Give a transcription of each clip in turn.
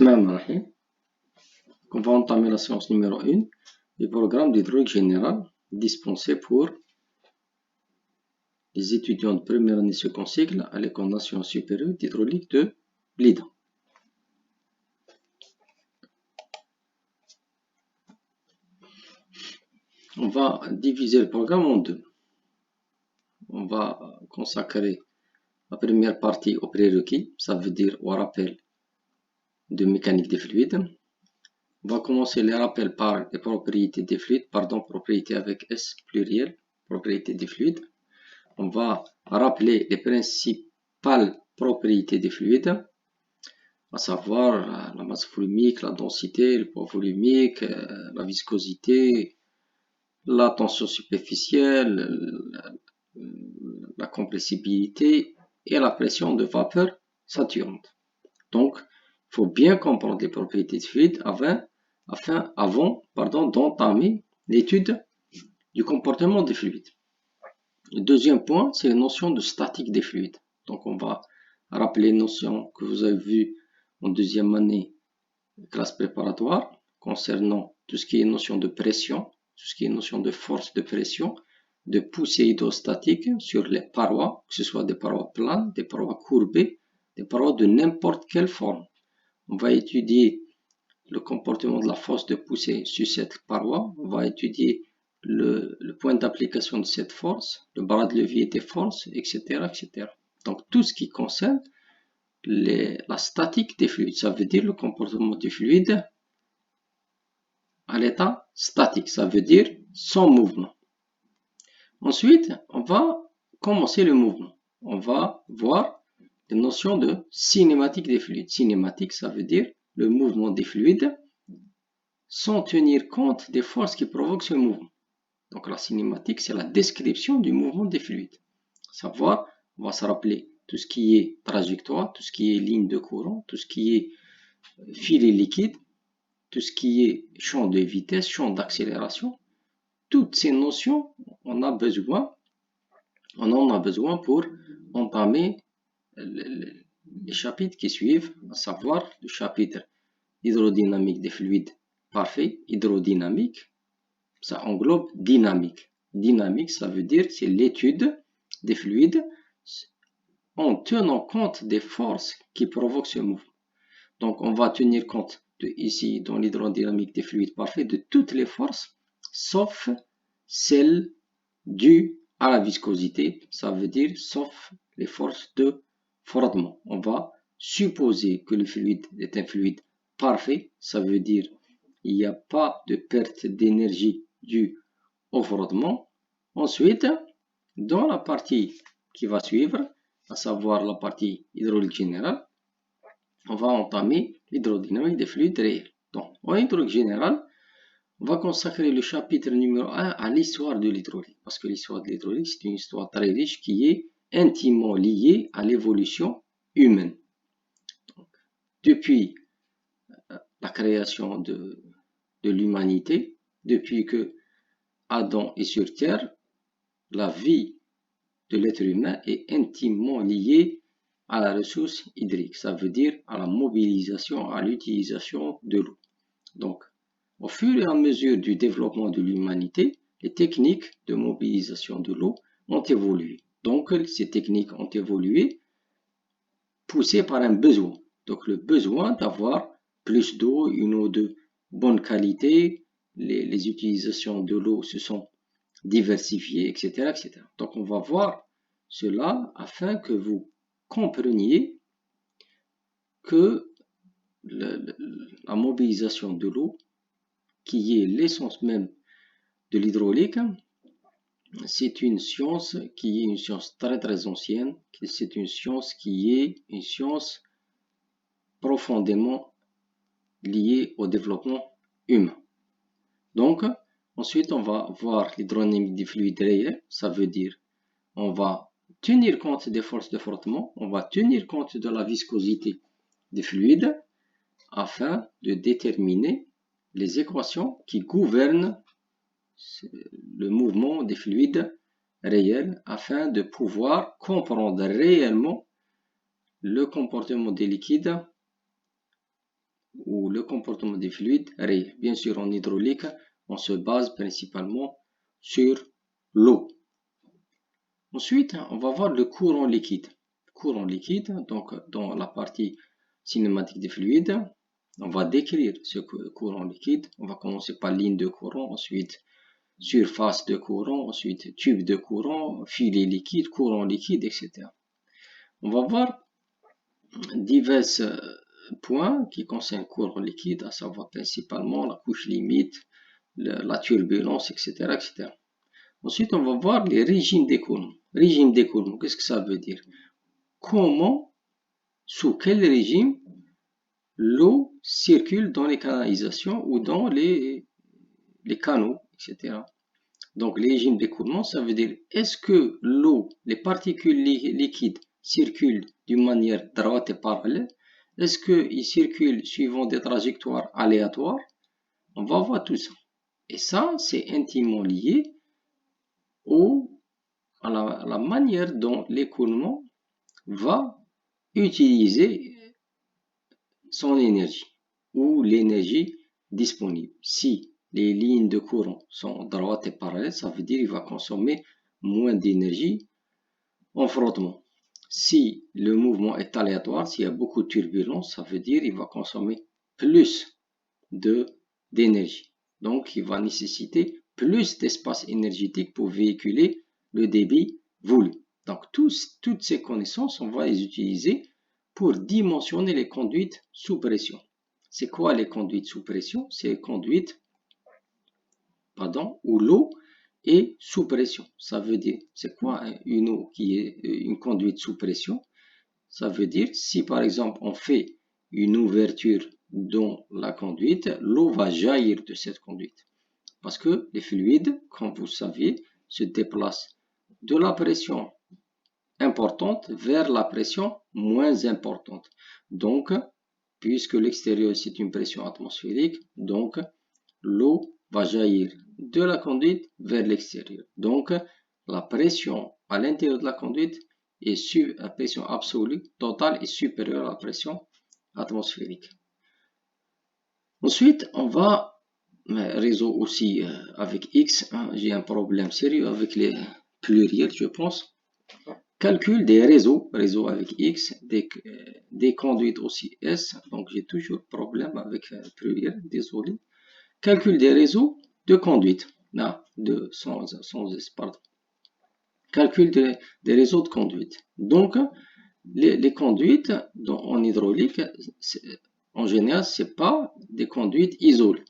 On va entamer la séance numéro 1 du programme d'hydraulique générale dispensé pour les étudiants de première année second cycle à l'École nationale supérieure d'hydraulique de Blida. On va diviser le programme en deux. On va consacrer la première partie aux prérequis, ça veut dire au rappel de mécanique des fluides. On va commencer les rappels par les propriétés des fluides, propriétés avec S pluriel, propriétés des fluides. On va rappeler les principales propriétés des fluides, à savoir la masse volumique, la densité, le poids volumique, la viscosité, la tension superficielle, la compressibilité et la pression de vapeur saturante. Donc, il faut bien comprendre les propriétés des fluides avant d'entamer l'étude du comportement des fluides. Le deuxième point, c'est la notion de statique des fluides. Donc, on va rappeler les notions que vous avez vues en deuxième année classe préparatoire concernant tout ce qui est notion de pression, tout ce qui est notion de force de pression, de poussée hydrostatique sur les parois, que ce soit des parois planes, des parois courbées, des parois de n'importe quelle forme. On va étudier le comportement de la force de poussée sur cette paroi, on va étudier le point d'application de cette force, le bras de levier des forces, etc., etc. Donc tout ce qui concerne la statique des fluides, ça veut dire le comportement du fluide à l'état statique, ça veut dire sans mouvement. Ensuite, on va commencer le mouvement. On va voir les notions de cinématique des fluides. Cinématique, ça veut dire le mouvement des fluides sans tenir compte des forces qui provoquent ce mouvement. Donc la cinématique, c'est la description du mouvement des fluides. Savoir, on va se rappeler tout ce qui est trajectoire, tout ce qui est ligne de courant, tout ce qui est filet liquide, tout ce qui est champ de vitesse, champ d'accélération. Toutes ces notions, on en a besoin pour entamer les chapitres qui suivent, à savoir le chapitre hydrodynamique des fluides parfaits, hydrodynamique, ça englobe dynamique. Dynamique, ça veut dire c'est l'étude des fluides en tenant compte des forces qui provoquent ce mouvement. Donc on va tenir compte ici dans l'hydrodynamique des fluides parfaits de toutes les forces sauf celles dues à la viscosité, ça veut dire sauf les forces de frottement. On va supposer que le fluide est un fluide parfait, ça veut dire il n'y a pas de perte d'énergie due au frottement. Ensuite, dans la partie qui va suivre, à savoir la partie hydraulique générale, on va entamer l'hydrodynamique des fluides réels. Donc, en hydraulique générale, on va consacrer le chapitre numéro 1 à l'histoire de l'hydraulique. Parce que l'histoire de l'hydraulique, c'est une histoire très riche qui est intimement liée à l'évolution humaine. Donc, depuis la création de l'humanité, depuis que Adam est sur Terre, la vie de l'être humain est intimement liée à la ressource hydrique, ça veut dire à la mobilisation, à l'utilisation de l'eau. Donc, au fur et à mesure du développement de l'humanité, les techniques de mobilisation de l'eau ont évolué. Donc, ces techniques ont évolué poussées par un besoin. Donc, le besoin d'avoir plus d'eau, une eau de bonne qualité, les utilisations de l'eau se sont diversifiées, etc., etc. Donc, on va voir cela afin que vous compreniez que la mobilisation de l'eau, qui est l'essence même de l'hydraulique, c'est une science qui est une science très très ancienne, c'est une science qui est une science profondément liée au développement humain. Donc, ensuite on va voir l'hydrodynamique des fluides réels, ça veut dire on va tenir compte des forces de frottement, on va tenir compte de la viscosité des fluides afin de déterminer les équations qui gouvernent le mouvement des fluides réels afin de pouvoir comprendre réellement le comportement des liquides ou le comportement des fluides réels. Bien sûr, en hydraulique, on se base principalement sur l'eau. Ensuite, on va voir le courant liquide. Courant liquide, donc dans la partie cinématique des fluides, on va décrire ce courant liquide. On va commencer par ligne de courant, ensuite surface de courant, ensuite tube de courant, filet liquide, courant liquide, etc. On va voir divers points qui concernent courant liquide, à savoir principalement la couche limite, la turbulence, etc., etc. Ensuite, on va voir les régimes d'écoulement. Régime d'écoulement, qu'est-ce que ça veut dire? Comment, sous quel régime, l'eau circule dans les canalisations ou dans les canaux, etc. Donc, les régimes d'écoulement, ça veut dire est-ce que l'eau, les particules liquides circulent d'une manière droite et parallèle? Est-ce qu'ils circulent suivant des trajectoires aléatoires? On va voir tout ça. Et ça, c'est intimement lié à la manière dont l'écoulement va utiliser son énergie ou l'énergie disponible. Si les lignes de courant sont droites et parallèles, ça veut dire qu'il va consommer moins d'énergie en frottement. Si le mouvement est aléatoire, s'il y a beaucoup de turbulence, ça veut dire qu'il va consommer plus d'énergie. Donc, il va nécessiter plus d'espace énergétique pour véhiculer le débit voulu. Donc, toutes ces connaissances, on va les utiliser pour dimensionner les conduites sous pression. C'est quoi les conduites sous pression? C'est les conduites, où l'eau est sous pression. Ça veut dire, c'est quoi une eau qui est une conduite sous pression? Ça veut dire, si par exemple on fait une ouverture dans la conduite, l'eau va jaillir de cette conduite. Parce que les fluides, comme vous savez, se déplacent de la pression importante vers la pression moins importante. Donc, puisque l'extérieur c'est une pression atmosphérique, donc l'eau va jaillir de la conduite vers l'extérieur. Donc, la pression à l'intérieur de la conduite la pression absolue totale est supérieure à la pression atmosphérique. Ensuite, on va réseau aussi avec X. J'ai un problème sérieux avec les pluriels, je pense. Calcul des réseaux avec X, des conduites aussi S. Donc, j'ai toujours problème avec pluriel, désolé. Calcul des réseaux de conduite. Sans S, pardon. Calcul des réseaux de conduite. Donc, les conduites en hydraulique, en général, ce n'est pas des conduites isolées.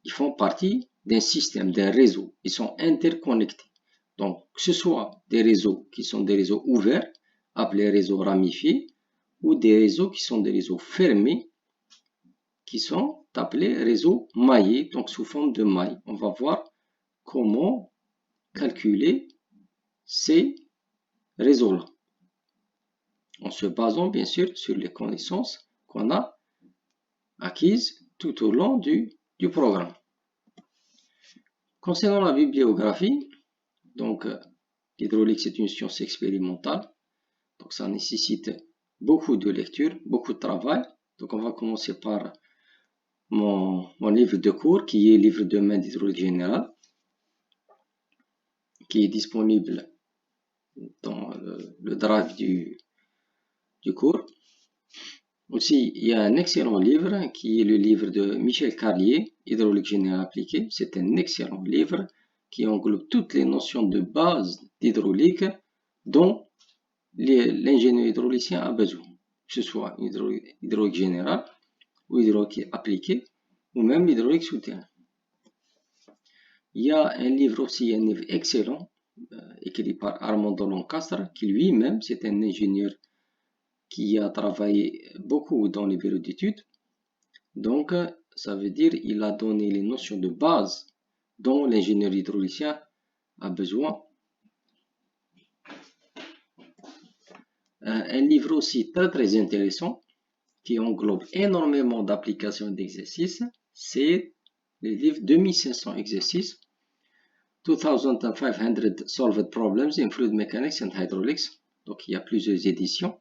Ils font partie d'un système, d'un réseau. Ils sont interconnectés. Donc, que ce soit des réseaux qui sont des réseaux ouverts, appelés réseaux ramifiés, ou des réseaux qui sont des réseaux fermés, qui sont appelés réseaux maillés, donc sous forme de mailles. On va voir comment calculer ces réseaux-là, en se basant bien sûr sur les connaissances qu'on a acquises tout au long du programme. Concernant la bibliographie, donc l'hydraulique c'est une science expérimentale, donc ça nécessite beaucoup de lecture, beaucoup de travail. Donc on va commencer par mon livre de cours qui est livre de main d'hydraulique générale, qui est disponible dans le drive du cours. Aussi, il y a un excellent livre qui est le livre de Michel Carlier, Hydraulique générale appliquée. C'est un excellent livre qui englobe toutes les notions de base d'hydraulique dont l'ingénieur hydraulicien a besoin, que ce soit hydraulique générale ou hydraulique appliquée ou même l'hydraulique souterraine. Il y a un livre aussi, un livre excellent, écrit par Armando Lancastre, qui lui-même, c'est un ingénieur qui a travaillé beaucoup dans les bureaux d'études. Donc, ça veut dire qu'il a donné les notions de base dont l'ingénieur hydraulicien a besoin. Un livre aussi très intéressant qui englobe énormément d'applications d'exercices, c'est le livre 2500 exercices, 2500 Solved Problems in Fluid Mechanics and Hydraulics. Donc, il y a plusieurs éditions.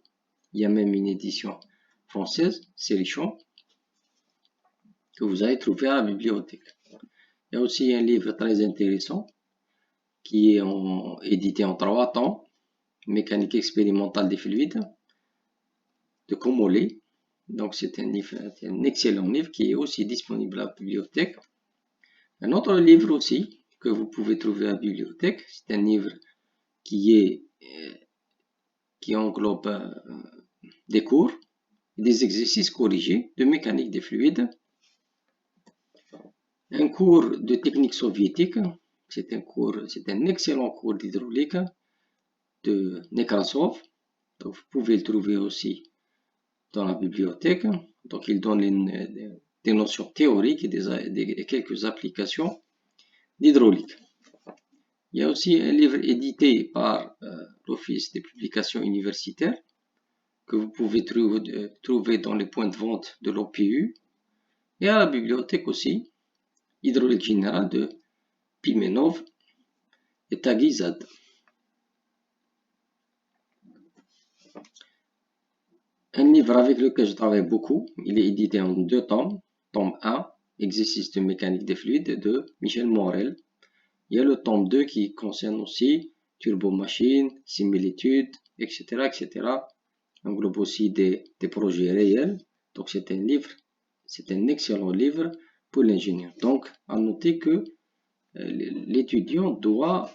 Il y a même une édition française, Sélichon, que vous allez trouver à la bibliothèque. Il y a aussi un livre très intéressant qui est édité en 3 tomes, Mécanique expérimentale des fluides, de Comollet. Donc c'est un excellent livre qui est aussi disponible à la bibliothèque. Un autre livre aussi que vous pouvez trouver à la bibliothèque, c'est un livre qui englobe des cours, des exercices corrigés de mécanique des fluides, un cours de technique soviétique, c'est un excellent cours d'hydraulique de Nekrasov. Donc vous pouvez le trouver aussi dans la bibliothèque. Donc il donne des notions théoriques et quelques applications d'hydraulique. Il y a aussi un livre édité par l'Office des publications universitaires que vous pouvez trouver dans les points de vente de l'OPU et à la bibliothèque aussi, Hydraulique générale de Pimenov et Taguizad. Un livre avec lequel je travaille beaucoup, il est édité en 2 tomes. Tome 1, Exercice de mécanique des fluides de Michel Morel. Il y a le tome 2 qui concerne aussi turbomachines, similitudes, etc., etc. Englobe aussi des projets réels. Donc c'est un excellent livre pour l'ingénieur. Donc à noter que l'étudiant doit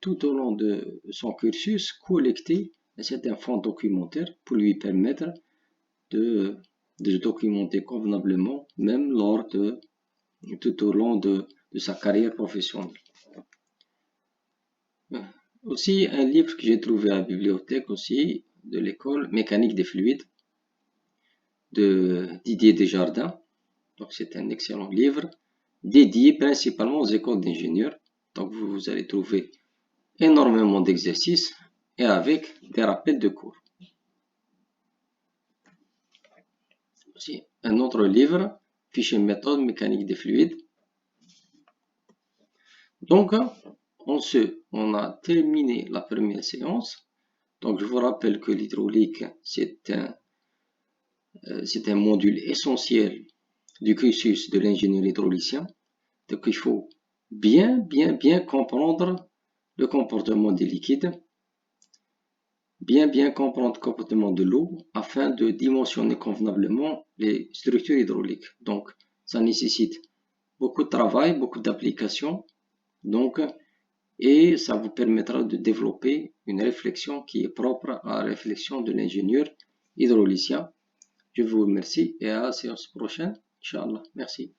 tout au long de son cursus collecter un certain fonds documentaire pour lui permettre de se documenter convenablement, même tout au long de sa carrière professionnelle. Aussi un livre que j'ai trouvé à la bibliothèque aussi de l'école Mécanique des fluides de Didier Desjardins. Donc c'est un excellent livre dédié principalement aux écoles d'ingénieurs. Donc vous allez trouver énormément d'exercices et avec des rappels de cours. Aussi un autre livre, Fichier méthode mécanique des fluides. Donc on a terminé la première séance. Donc je vous rappelle que l'hydraulique c'est un module essentiel du cursus de l'ingénieur hydraulicien. Donc il faut bien comprendre le comportement des liquides, bien comprendre le comportement de l'eau afin de dimensionner convenablement les structures hydrauliques. Donc ça nécessite beaucoup de travail, beaucoup d'applications, et ça vous permettra de développer une réflexion qui est propre à la réflexion de l'ingénieur hydraulicien. Je vous remercie et à la séance prochaine, Inch'Allah. Merci.